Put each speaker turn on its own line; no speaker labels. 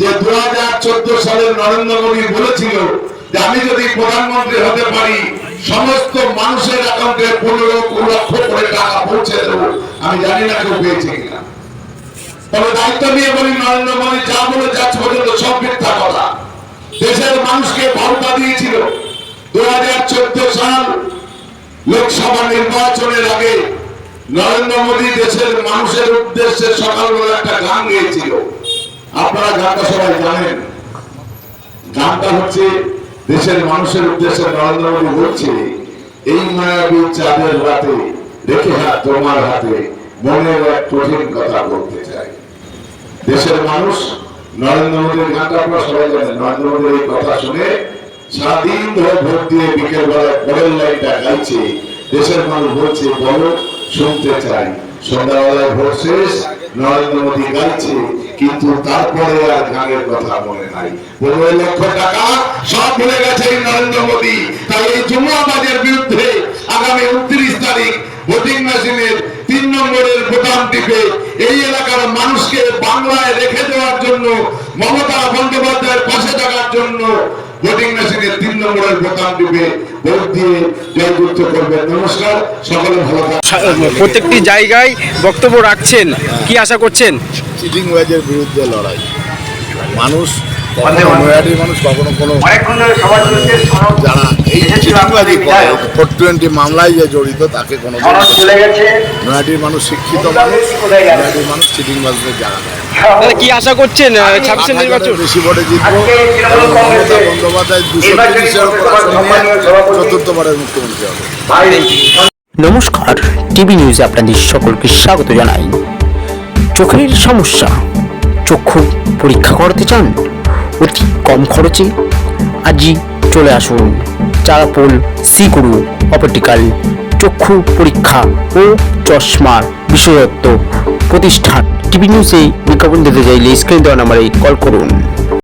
যে 2014 সালে নরেন্দ্র মোদী বলেছিল যে আমি যদি প্রধানমন্ত্রী হতে পারি সমস্ত মানুষের অ্যাকাউন্টে 15 লক্ষ করে টাকা পৌঁছে দেবো। আমি জানি না কেউ পেয়েছে কিনা। তবে দায়িত্ব নিয়ে বলি, নরেন্দ্র মোদী যা বলে যাচ্ছে পর্যন্ত সব মিথ্যা কথা। দেশের মানুষকে ভাবনা দিয়েছিল 2014 সাল লোকসভা নির্বাচনের আগে নরেন্দ্র মোদী দেশের মানুষের উদ্দেশ্যে সকালবেলা একটা গান গেয়েছিল। আপনারা গানটা সবাই জানেন। গানটা হচ্ছে দেশের মানুষের উদ্দেশ্যে নরেন্দ্র মোদী বলছে, এই মায়াবী চাঁদের রাতে রেখে হাত তোমার হাতে মনের এক কঠিন কথা বলতে চাই। দেশের মানুষ নরেন্দ্র মোদীর গানটা আপনারা সবাই জানেন। নরেন্দ্র মোদীর এই কথা শুনে সারাদিন ধরে ভোট দিয়ে বিকেল বেলায় পরের লাইনটা গাইছে। দেশের মানুষ বলছে বলো শুনতে চাই। সন্ধ্যাবেলায় ভোট শেষ, নরেন্দ্র মোদী গাইছে, কিন্তু তারপরে আর গানের কথা মনে নাই। 15 লক্ষ টাকা সব ভুলে গেছে এই নরেন্দ্র মোদী। তাই এই জুমুয়াবাজের বিরুদ্ধে আগামী 29 তারিখ ভোটিং মেশিনের 3 নম্বরের বোতাম টিপে এই এলাকার মানুষকে বাংলায় রেখে দেওয়ার জন্য, মমতা বন্দ্যোপাধ্যায়ের পাশে থাকার জন্য ভোটিং মেশিনের 3 নম্বরের বোতাম টিপে ভোট দিয়ে জয়যুক্ত করবেন। নমস্কার, সকলে ভালো থাকবেন।
প্রত্যেকটি জায়গায় বক্তব্য রাখছেন, কি আশা করছেন?
চিটিংবাজের বিরুদ্ধে লড়াই। মানুষ নৈহাটির মানুষ কখনো কোনো যারা এই চিটিংবাজি করে 420 মামলায় যে জড়িত তাকে কোনো নৈহাটির মানুষ শিক্ষিত মানুষ, নৈহাটির মানুষ চিটিংবাজদের জানা দেয়।
তাহলে কি আশা করছেন 26 নির্বাচন?
বেশি ভোটে জিতবো এবং মমতা বন্দ্যোপাধ্যায় 230-এর উপর আসন নিয়ে 4র্থবারের মুখ্যমন্ত্রী হবে।
নমস্কার, টিভি নিউজে আপনাদের সকলকে স্বাগত জানাই। চোখের সমস্যা, চক্ষু পরীক্ষা করাতে চান অতি কম খরচে? আজই চলে আসুন চারাপোল সি গুরু অপটিক্যাল চক্ষু পরীক্ষা ও চশমার বিশেষত্ব প্রতিষ্ঠান। টিভি নিউজে বিজ্ঞাপন দিতে চাইলে স্ক্রিন দেওয়া নাম্বারে কল করুন।